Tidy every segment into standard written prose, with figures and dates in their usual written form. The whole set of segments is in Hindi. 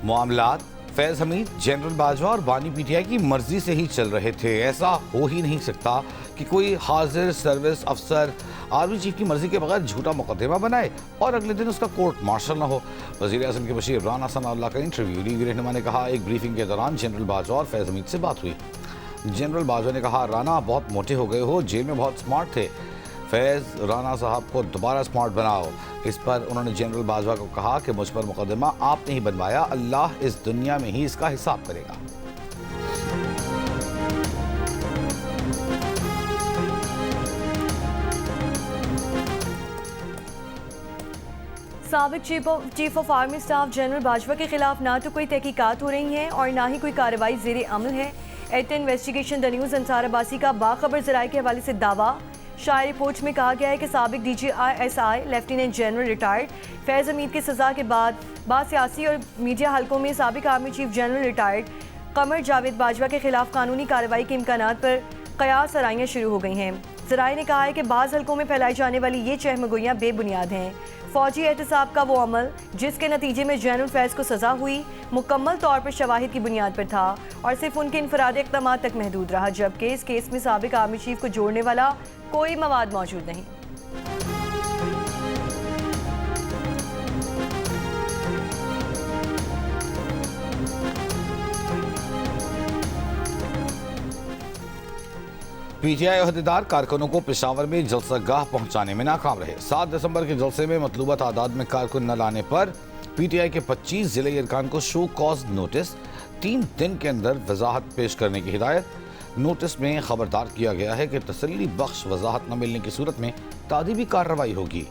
मामलात फैज हमीद, जनरल बाजवा और बानी पीटीआई की मर्जी से ही चल रहे थे। ऐसा हो ही नहीं सकता कि कोई हाजिर सर्विस अफसर आर्मी चीफ की मर्जी के बगैर झूठा मुकदमा बनाए और अगले दिन उसका कोर्ट मार्शल न हो। वज़ीर आज़म के बशीर राना सनाउल्लाह का इंटरव्यू। लीग रहनुमा ने कहा, एक ब्रीफिंग के दौरान जनरल बाजवा और फैज हमीद से बात हुई। जनरल बाजवा ने कहा, राना बहुत मोटे हो गए हो, जेल में बहुत स्मार्ट थे, फैज राना साहब को दोबारा स्मार्ट बनाओ। इस पर उन्होंने जनरल बाजवा को कहा कि मुझ पर मुकदमा आपने ही बनवाया, अल्लाह इस दुनिया में ही इसका हिसाब करेगा। साबिक chief of army staff general Bajwa के खिलाफ ना तो कोई तहकीकात हो रही हैं और ना ही कोई कार्रवाई ज़ेरे अमल है। At investigation the news Ansar Abbasi का बाखबर ज़राए के हवाले से दावा। शायर रिपोर्ट में कहा गया है कि साबिक DGISI लेफ्टिनेंट जनरल रिटायर्ड फैज़ हमीद की सज़ा के बाद सियासी और मीडिया हलकों में साबिक army chief general retired Qamar Javed Bajwa के खिलाफ कानूनी कार्रवाई के इम्कानात पर कयास आराइयाँ शुरू हो गई हैं। ज़राए ने कहा है कि बाज़ हलकों में फैलाई जाने वाली ये चहमगोइयाँ बेबुनियाद हैं। फौजी एहतसाब का वो अमल जिसके नतीजे में जनरल फैज़ को सज़ा हुई मुकम्मल तौर पर शवाहिद की बुनियाद पर था और सिर्फ उनके इनफरादी इक़दामात तक महदूद रहा, जबकि इस केस में साबिक आर्मी चीफ को जोड़ने वाला कोई मवाद मौजूद नहीं। पीटीआई अहदेदार कारकुनों को पेशावर में जलसागाह पहुंचाने में नाकाम रहे। 7 दिसंबर के जलसे में मतलूबा तादाद में कारकुन न लाने पर पीटीआई के 25 जिले अरकान को शो कॉज नोटिस, 3 दिन के अंदर वजाहत पेश करने की हिदायत। नोटिस में खबरदार किया गया है कि तसल्ली बख्श वजाहत न मिलने की सूरत में तादीबी कार्रवाई होगी।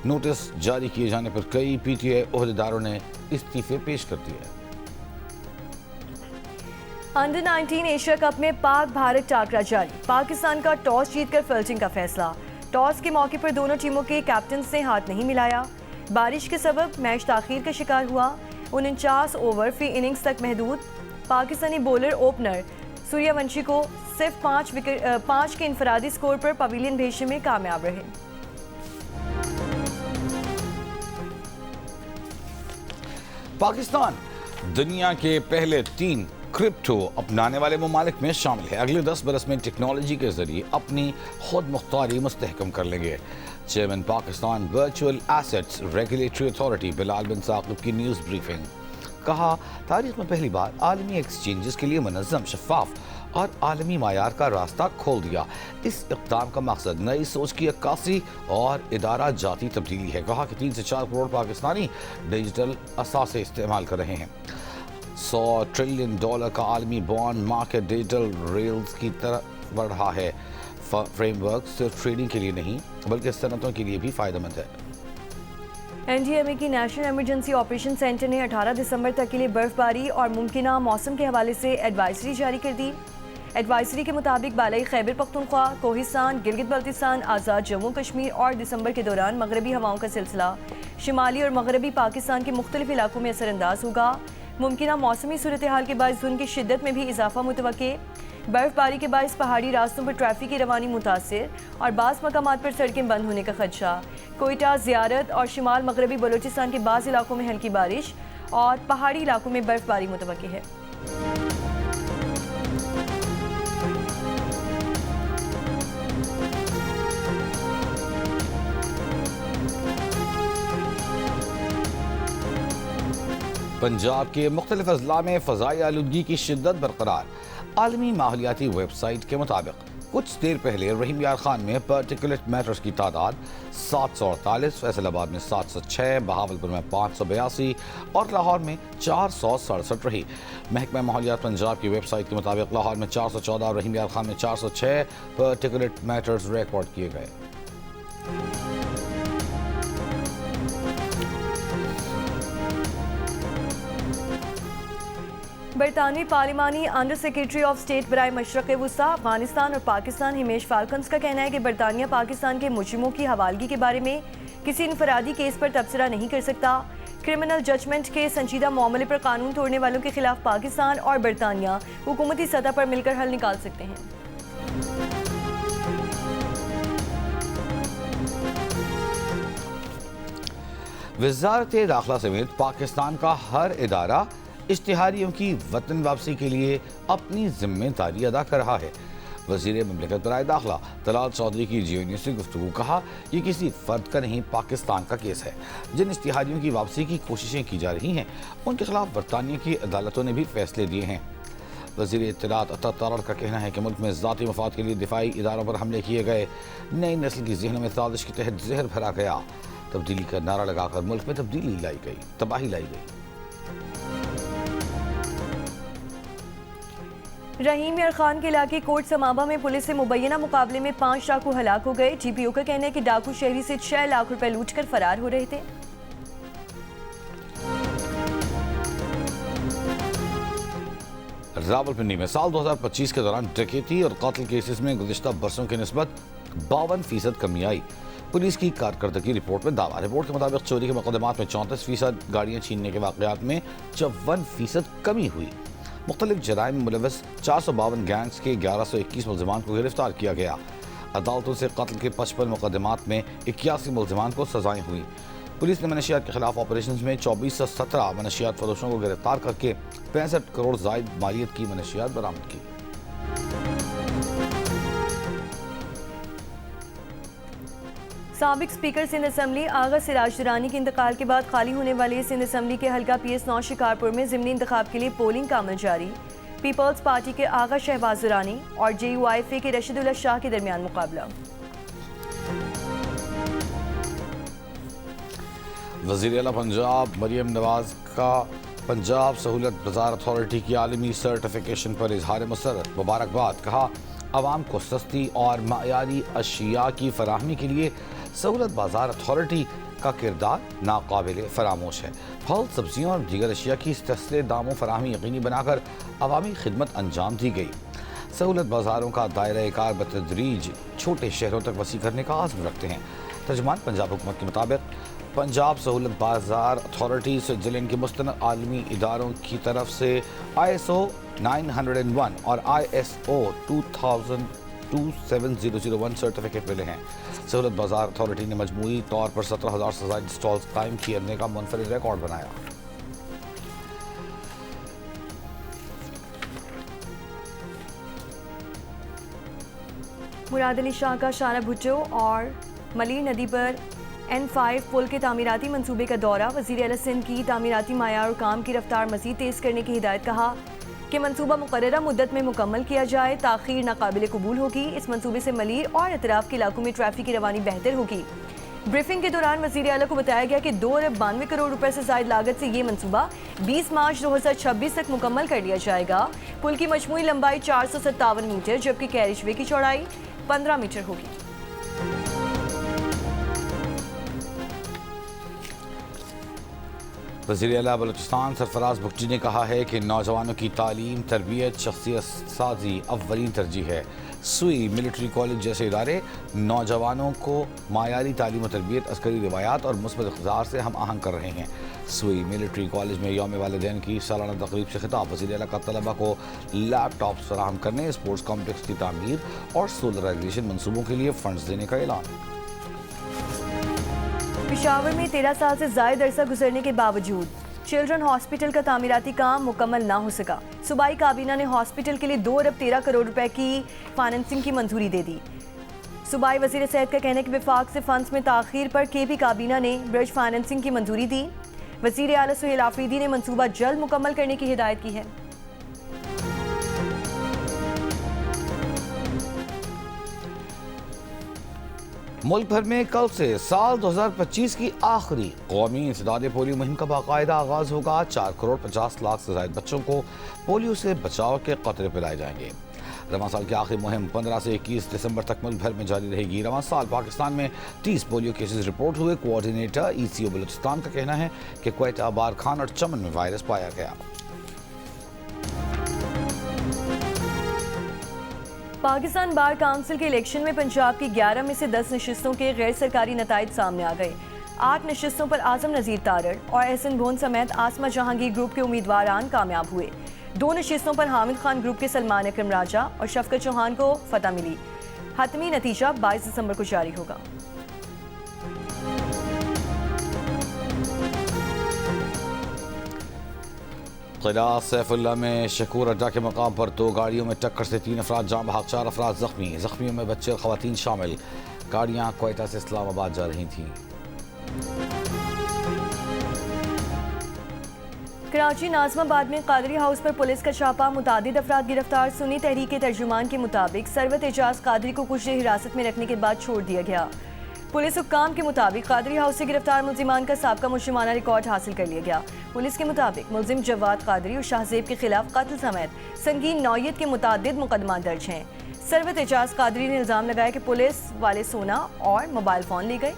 नोटिस जारी किए जाने पर कई पीटीआई अहदेदारों ने इस्तीफे पेश कर दिए। अंडर 19 एशिया कप में पाक भारत टाकरा जारी। पाकिस्तान का टॉस जीतकर फील्डिंग का फैसला। टॉस के मौके पर दोनों टीमों के कैप्टन ने हाथ नहीं मिलाया। बारिश के सबब मैच ताखीर का शिकार हुआ। 49 ओवर फी इनिंग्स तक महदूद। पाकिस्तानी बॉलर ओपनर सूर्यवंशी को सिर्फ 5 के इनफरादी स्कोर पर पवेलियन भेजने में कामयाब रहे। पाकिस्तान दुनिया के पहले 3 क्रिप्टो अपनाने वाले ममालिक में शामिल है। अगले 10 बरस में टेक्नोलॉजी के जरिए अपनी खुद मुख्तारी मुस्तहकम कर लेंगे। Chairman Pakistan virtual assets regulatory authority Bilal bin Saqib की न्यूज़ ब्रीफिंग। कहा, तारीख में पहली बार आलमी एक्सचेंजेस के लिए मुनज़्ज़म, शफाफ और आलमी मायार का रास्ता खोल दिया। इस इक़दाम का मकसद नई सोच की अक्कासी और इदारा जाती तब्दीली है। कहा कि 3 से 4 करोड़ पाकिस्तानी डिजिटल असासे इस्तेमाल कर रहे हैं। $100 ट्रिलियन का आलमी बॉन्ड मार्केट डिजिटल रेल्स की तरफ बढ़ रहा है। फ्रेमवर्क सिर्फ ट्रेडिंग के लिए नहीं बल्कि सनतों के लिए भी फ़ायदेमंद है। NDMA की नेशनल इमरजेंसी ऑपरेशन सेंटर ने 18 दिसंबर तक के लिए बर्फबारी और मुमकिना मौसम के हवाले से एडवाइजरी जारी कर दी। एडवाइजरी के मुताबिक बालाई खैबर पख्तूनख्वा, कोहिस्तान, गिलगित बल्तिस्तान, आज़ाद जम्मू कश्मीर और दिसंबर के दौरान मगरबी हवाओं का सिलसिला शिमाली और मगरबी पाकिस्तान के मुख्तलिफ इलाकों में असरअंदाज होगा। मुमकिना मौसमी सूरत हाल के बायस धुंध की शिद्दत में भी इजाफा मुतवक्के। बर्फबारी के बायस पहाड़ी रास्तों पर ट्रैफिक की रवानी मुतासिर और बाज़ मकामात पर सड़कें बंद होने का खदशा। कोयटा, ज़ियारत और शिमाल मगरबी बलोचिस्तान के बाज़ इलाकों में हल्की बारिश और पहाड़ी इलाकों में बर्फबारी मुतवक्के है। पंजाब के मुख्तलिफ अजला में फ़ज़ाई आलूदगी की शिद्दत बरकरार। आलमी माहौलियाती वेबसाइट के मुताबिक कुछ देर पहले रहीम यार खान में पार्टिकुलेट मैटर्स की तादाद 748, फैसलाबाद में 706, बहावलपुर में 582 और लाहौर में 467 रही। महकमा माहौलियात पंजाब की वेबसाइट के मुताबिक लाहौर में 414 और रहीम यार खान में 406 पार्टिकुलेट मैटर्स रिकॉर्ड किए गए। बरतानवी पार्लिमानी अंडर सेक्रेटरी ऑफ स्टेट बराए मशरक़ वस्ता अफगानिस्तान और पाकिस्तान हिमेश फाल्कन्स का कहना है कि बरतानिया पाकिस्तान के मुजरिमों की हवालगी के बारे में किसी इनफरादी केस पर तबसरा नहीं कर सकता। क्रिमिनल जजमेंट के संजीदा मामले पर कानून तोड़ने वालों के खिलाफ पाकिस्तान और बरतानिया हुकूमती सतह पर मिलकर हल निकाल सकते हैं। वज़ारत दाखिला समेत पाकिस्तान का हर इदारा इश्तिहारियों की वतन वापसी के लिए अपनी जिम्मेदारी अदा कर रहा है। वज़ीर ममलिकत बराए दाखिला तलाल चौधरी की जियो न्यूज़ से गुफ्तगू कहा, ये किसी फर्द का नहीं पाकिस्तान का केस है। जिन इश्तिहारियों की वापसी की कोशिशें की जा रही हैं उनके खिलाफ बरतानिया की अदालतों ने भी फैसले दिए हैं। वज़ीर इत्तलात अता तारड़ का कहना है कि मुल्क में ज़ाती मफाद के लिए दिफाई इदारों पर हमले किए गए, नई नस्ल की ज़हनों में साजिश के तहत जहर भरा गया, तब्दीली का नारा लगाकर मुल्क में तब्दीली लाई गई, तबाही लाई गई। रहीम यार खान के इलाके कोट समाबा में पुलिस से मुबैना मुकाबले में 5 डाकू हलाक हो गए। GPO का कहना है कि डाकू शहरी से 6 लाख रुपए लूट कर फरार हो रहे थे। रावलपिंडी में साल 2025 के दौरान डकैती और कत्ल केसेस में गुज़िश्ता बरसों की निस्बत 52% कमी आई। पुलिस की कारकर्दगी रिपोर्ट में दावा। रिपोर्ट के मुताबिक चोरी के मुकदमात में 34%, गाड़ियाँ छीनने के वाक़यात में 54% कमी हुई। मुख्तलिफ जराइम में मुलव्वस 452 गैंग्स के 1121 मुलजमान को गिरफ्तार किया गया। अदालतों से कत्ल के 55 मुकदमात में 81 मुलजमान को सजाएं हुई। पुलिस ने मनशियात के खिलाफ ऑपरेशन में 2417 मनशियात फरोशों को गिरफ्तार करके 65 करोड़ जायद मालियत की मनशियात बरामद की। साबिक स्पीकर सिंध असम्बली आगा सिराज दुरानी के इंतकाल के बाद खाली होने वाले सिंध असम्बली के हल्का PS9 शिकारपुर में ज़िमनी इंतखाब के लिए पोलिंग का अमल जारी। पीपल्स पार्टी के आगा शहबाज दुरानी और JUIFA के रशीदुल्लाह शाह के दरमियान मुकाबला। वज़ीर आला पंजाब मरियम नवाज का पंजाब सहूलत बाजार अथॉरिटी की आलमी सर्टिफिकेशन पर इजहार मसरत, मुबारकबाद। कहा, आवाम को सस्ती और मायारी अशिया की फराहमी के लिए सहूलत बाजार अथॉरिटी का किरदार नाकाबिल फरामोश है। फल, सब्जियों और दीगर अशिया की सस्ते दामों फराहमी यकीनी बनाकर अवामी खिदमत अंजाम दी गई। सहूलत बाजारों का दायरा कार बतदरीज छोटे शहरों तक वसी करने का आज़म रखते हैं। तर्जुमान पंजाब हुकूमत के मुताबिक पंजाब सहूलत बाजार अथॉरिटी स्विट्ज़रलैंड के मुस्तनद आलमी इदारों की तरफ से ISO 901 और ISO 2000-27001 सर्टिफिकेट मिले हैं। सहूलत बाजार अथॉरिटी ने मजमूई तौर पर 17,000 से ज़ायद स्टॉल्स कायम करने का मुनफरिद रिकॉर्ड बनाया। मुराद अली शाह का शाना भुट्टो और मलीर नदी पर N5 पुल के तामीराती मंसूबे का दौरा। वज़ीर आला सिंध की तामीराती मायार और काम की रफ्तार मज़ीद तेज़ करने की हिदायत। कहा कि मंसूबा मुकर्ररा मुद्दत में मुकम्मल किया जाए, ताख़ीर नाकाबिल कबूल होगी। इस मंसूबे से मलीर और अतराफ़ के इलाकों में ट्रैफिक की रवानी बेहतर होगी। ब्रीफिंग के दौरान वज़ीर आला को बताया गया कि 2 अरब 92 करोड़ रुपए से ज़ायद लागत से ये मंसूबा 20 मार्च 2026 तक मुकम्मल कर लिया जाएगा। पुल की मजमूई लंबाई 457 मीटर जबकि कैरिजवे की चौड़ाई 15 मीटर होगी। वज़ीर आला बलूचिस्तान सरफराज बुगटी ने कहा है कि नौजवानों की तालीम, तरबियत, शख्सियत साजी अव्वलीन तरजीह है। सुई मिलिट्री कॉलेज जैसे इदारे नौजवानों को मायारी तालीम और तरबियत, अस्करी रिवायात और मुस्बत इक़्तिदार से हम आहंग कर रहे हैं। सुई मिलिट्री कॉलेज में यौम वालिदैन की सालाना तक़रीब से खिताब। वज़ीर आला का तलबा को लैपटॉप फराहम करने, स्पोर्ट्स कॉम्प्लेक्स की तामीर और सोलराइजेशन मनसूबों के लिए फंड्स देने का ऐलान। पेशावर में 13 साल से ज़ायद अरसा गुजरने के बावजूद चिल्ड्रन हॉस्पिटल का तामीराती काम मुकम्मल ना हो सका। सूबाई काबीना ने हॉस्पिटल के लिए 2 अरब 13 करोड़ रुपए की फाइनेंसिंग की मंजूरी दे दी। सूबाई वज़ीर सेहत का कहना है कि विफाक से फंड्स में ताख़ीर पर KP काबीना ने ब्रिज फाइनेंसिंग की मंजूरी दी। वज़ीर आला सुहेल आफरीदी ने मंसूबा जल्द मुकम्मल करने की हिदायत की है। मुल्क भर में कल से साल 2025 की आखिरी कौमी इंसदाद पोलियो मुहिम का बाकायदा आगाज होगा। 4 करोड़ 50 लाख से ज़ायद बच्चों को पोलियो से बचाव के कतरे पिलाए जाएंगे। रवां साल की आखिरी मुहिम 15 से 21 दिसंबर तक मुल्क भर में जारी रहेगी। रवां साल पाकिस्तान में 30 पोलियो केसेस रिपोर्ट हुए। कोऑर्डिनेटर ECO बलूचिस्तान का कहना है कि क्वेटा, बार खान और चमन में वायरस पाया गया। पाकिस्तान बार काउंसिल के इलेक्शन में पंजाब की 11 में से 10 नशिस्तों के गैर सरकारी नताइज सामने आ गए। 8 नशिस्तों पर आजम नज़ीर तारड़ और एहसन भोन समेत आसमा जहांगीर ग्रुप के उम्मीदवारान कामयाब हुए। 2 नशिस्तों पर हामिद खान ग्रुप के सलमान अकरम राजा और शफकत चौहान को फतह मिली। हतमी नतीजा 22 दिसंबर को जारी होगा। किला सैफुल्ला में शकूर अड्डा के मकाम पर 2 गाड़ियों में टक्कर से 3 अफराद जान बहक, 4 अफराद जख्मी। जख्मियों में बच्चे और खवातीन शामिल। गाड़ियां क्वेटा से इस्लामाबाद जा रही थीं। कराची नाजमाबाद में कादरी हाउस पर पुलिस का छापा, मुतादिद अफराद गिरफ्तार। सुन्नी तहरीक के तर्जुमान के मुताबिक सरवत एजाज कादरी को कुछ देर हिरासत में रखने के बाद छोड़ दिया गया। पुलिस हुक्काम के मुताबिक कादरी हाउस से गिरफ्तार मुलजिमान का साबका मुजरिमाना रिकॉर्ड हासिल कर लिया गया। पुलिस के मुताबिक मुलजिम जवाद कादरी और शाहजेब के खिलाफ कत्ल समेत संगीन नौयत के मुतादिद मुकदमा दर्ज हैं। सरवत एजाज कादरी ने इल्जाम लगाया कि पुलिस वाले सोना और मोबाइल फोन ले गए।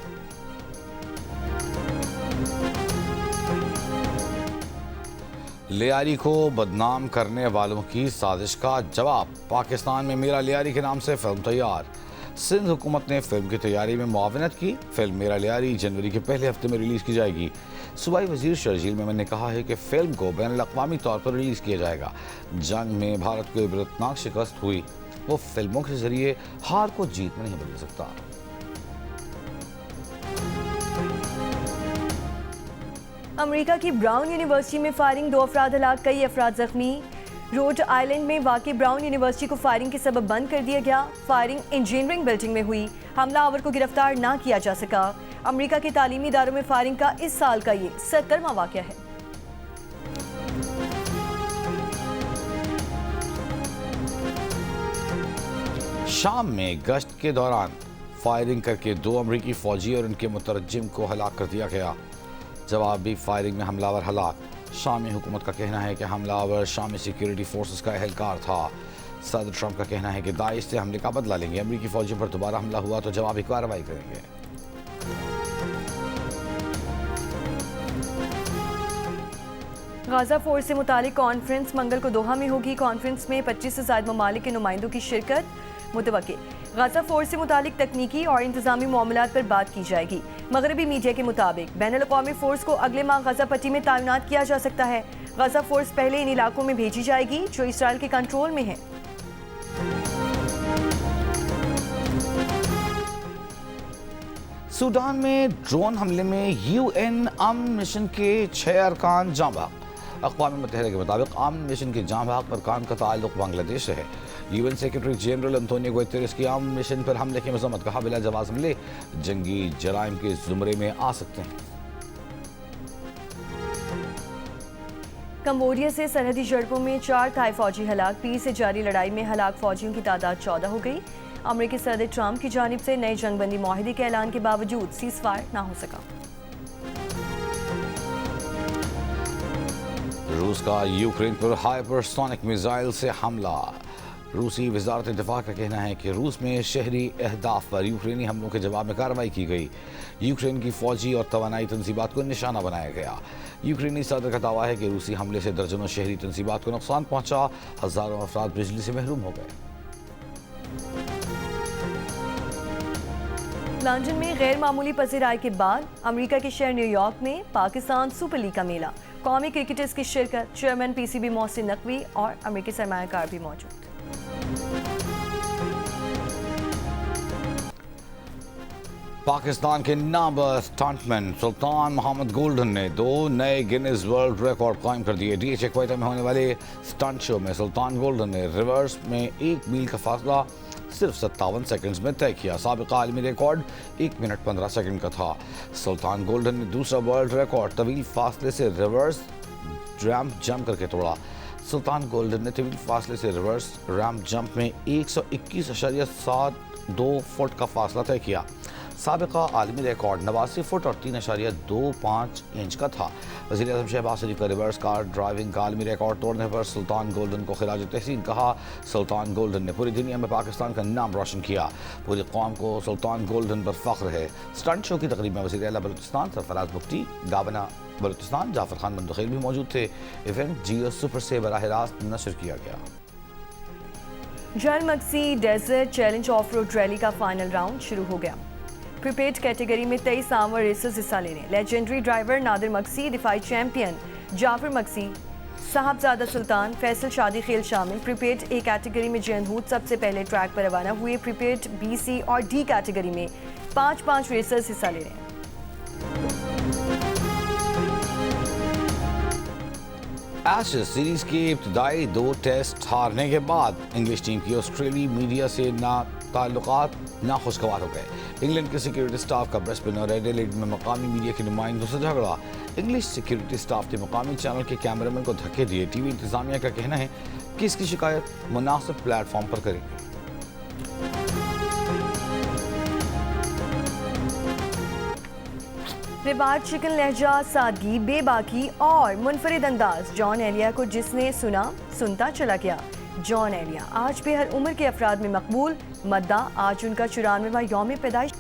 लियारी को बदनाम करने वालों की साजिश का जवाब। पाकिस्तान में मीरा लियारी के नाम से फिल्म तैयार। सिंध हुकूमत ने फिल्म की तैयारी में मुआवनत की। फिल्म मीरा लियारी जनवरी के पहले हफ्ते में रिलीज की जाएगी। सूबाई वजीर शर्जील मेमन ने कहा है कि फिल्म को बैनुल-अक़वामी तौर पर रिलीज किया जाएगा। जंग में भारत को इबरतनाक शिकस्त हुई, वो फिल्मों के जरिए हार को जीत में नहीं बदल सकता। अमेरिका की ब्राउन यूनिवर्सिटी में फायरिंग, 2 अफराद हलाक, कई अफराद जख्मी। रोड आइलैंड में वाक़ई ब्राउन यूनिवर्सिटी को फायरिंग के सबब बंद कर दिया गया। फायरिंग इंजीनियरिंग बिल्डिंग में हुई। हमलावर को गिरफ्तार ना किया जा सका। अमेरिका के तालीमी इदारों में फायरिंग का इस साल का ये 70वां वाक़या है। शाम में गश्त के दौरान फायरिंग करके 2 अमरीकी फौजी और उनके मुतरज्जिम को हलाक कर दिया गया। जवाबी फायरिंग में हमलावर हलाक। शामी हुकूमत का कहना है कि हमलावर शामी सिक्योरिटी फोर्सेस का एहलकार था। सदर ट्रंप का कहना है कि दाइश से हमले का बदला लेंगे। अमरीकी फौजियों पर दोबारा हमला हुआ तो जवाबी कार्रवाई करेंगे। गाजा फोर्स से मुतालिक कॉन्फ्रेंस मंगल को दोहा में होगी। कॉन्फ्रेंस में 25 से ज़ायद ममालिक के नुमाइंदों की शिरकत मुतवक्के। गाजा फोर्स से मुतालिक तकनीकी और इंतजामी मामलात पर बात की जाएगी। मगरबी मीडिया के मुताबिक बैनुल-अक़वामी फोर्स को अगले माह गाजा पट्टी में तैनात किया जा सकता है। गाजा फोर्स पहले इन इलाकों में भेजी जाएगी जो इसराइल के कंट्रोल में है। सूडान में ड्रोन हमले में यूएन अमन मिशन के 6 अरकान जाँ बहक। अक़वाम मुत्तहिदा के मुताबिक अमन मिशन के जाँ बहक अरकान का ताल्लुक बांग्लादेश से है। UN secretary general Antonio Guterres की अमन मिशन पर हमले की मज़म्मत, कहा बिला जवाब हमले जंगी जराइम के ज़ुमरे में आ सकते हैं। कंबोडिया से सरहदी झड़पों में 4 थाई फौजी हलाक। पीर से जारी लड़ाई में हलाक फौजियों की तादाद 14 हो गई। अमेरिकी सदर ट्रंप की जानिब से नए जंगबंदी मुआहिदे के ऐलान के बावजूद सीज़फायर ना हो सका। रूस का यूक्रेन पर हाइपरसोनिक मिसाइल से हमला। रूसी वजारत दिफा का कहना है कि रूस में शहरी अहदाफ पर यूक्रेनी हमलों के जवाब में कार्रवाई की गई। यूक्रेन की फौजी और तवानाई तंजीबात को निशाना बनाया गया। यूक्रेनी सदर का दावा है कि रूसी हमले से दर्जनों शहरी तंजीबात को नुकसान पहुंचा। हजारों अफराद बिजली से महरूम हो गए। लंदन में गैर मामूली पसीराई के बाद अमेरिका के शहर न्यूयॉर्क में पाकिस्तान सुपर लीग का मेला। कौमी क्रिकेटर्स की शिरकत, चेयरमैन पीसीबी मोहसिन नकवी और अमेरिकी सरमायाकार भी मौजूद। पाकिस्तान के नाबाद स्टंटमैन सुल्तान मोहम्मद गोल्डन ने 2 नए गिनीज वर्ल्ड रिकॉर्ड कायम कर दिए। डीएचए क्वेटा में होने वाले स्टंट शो में सुल्तान गोल्डन ने रिवर्स में 1 मील का फासला सिर्फ 57 सेकंड्स में तय किया। साबिका आलमी रिकॉर्ड 1 मिनट 15 सेकंड का था। सुल्तान गोल्डन ने दूसरा वर्ल्ड रिकॉर्ड तवील फासले से रिवर्स रैम्प जंप करके तोड़ा। सुल्तान गोल्डन ने तवील फासले से रिवर्स रैम्प जंप में 121.72 फुट का फासला तय किया। साबिका आलमी रिकॉर्ड 89 फुट और 3.25 इंच का था। वज़ीर-ए-आज़म शहबाज शरीफ का रिवर्स कार ड्राइविंग का आलमी रिकॉर्ड तोड़ने पर सुल्तान गोल्डन को खिराज तहसीन कहा। सुल्तान गोल्डन ने पूरी दुनिया में पाकिस्तान का नाम रोशन किया। पूरी कौम को सुल्तान गोल्डन पर फ़ख्र है। स्टंट शो की तकरीब में वज़ीर-ए-आला बलूचिस्तान सरफराज मुफ्ती, गाबना बलूचिस्तान जाफर खान मंदखेल भी मौजूद थे। इवेंट जियो सुपर से बराह रास्त नशर किया गया। Jhal Magsi desert challenge off road rally का फाइनल राउंड शुरू हो गया। प्रीपेड कैटेगरी में 23 नामवर रेसर्स हिस्सा ले रहे हैं। लेजेंडरी ड्राइवर नादिर मक्सी, दिफाई चैंपियन जाफर मक्सी, साहबजादा सुल्तान, फैसल शादी खेल शामिल। प्रीपेड ए कैटेगरी में जैनहूद सबसे पहले ट्रैक पर रवाना हुए। प्रीपेड बी, सी और डी कैटेगरी में 5-5 रेसर्स हिस्सा ले रहे हैं। एशेज सीरीज के इब्तदाई 2 टेस्ट हारने के बाद इंग्लिश टीम की ऑस्ट्रेलियाई मीडिया से ताल्लुकात नाखुशगवार हो गए। इंग्लैंड के सिक्योरिटी स्टाफ का ब्रिस्बेन और एडिलेड में मकामी मीडिया के नुमाइंदों से झगड़ा। इंग्लिश सिक्योरिटी स्टाफ ने मकामी चैनल के कैमरामैन को धक्के दिए। टीवी इंतजामिया का कहना है कि इसकी शिकायत मुनासिब प्लेटफॉर्म पर करेंगे। रिवाज, चिकन लहजा, सादगी, बेबाकी और मुनफरिद अंदाज जॉन एलिया को जिसने सुना सुनता चला गया। जॉन एलिया आज भी हर उम्र के अफराद में मकबूल। मद्दा आज उनका 94वां यौम पैदाइश।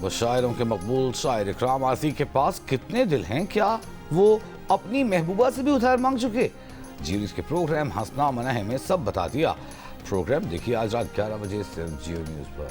वो शायरों के मकबूल शायर इकराम आरफी के पास कितने दिल हैं, क्या वो अपनी महबूबा से भी उधार मांग चुके? जियो के प्रोग्राम हंसना मना है में सब बता दिया। प्रोग्राम देखिए आज रात 11 बजे सिर्फ जियो न्यूज़ पर।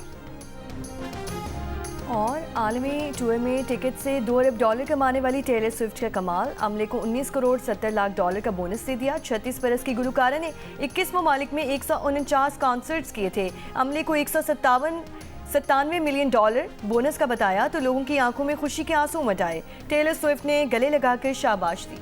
और आलमी टूर में टिकट से $2 अरब कमाने वाली टेलर स्विफ्ट का कमाल। अमले को 19 करोड़ 70 लाख डॉलर का बोनस दे दिया। 36 बरस की गुलकारा ने 21 ममालिक में 149 कॉन्सर्ट्स किए थे। अमले को 197 मिलियन डॉलर बोनस का बताया तो लोगों की आंखों में खुशी के आंसू उमड़ आए। टेलर स्विफ्ट ने गले लगाकर शाबाश दी।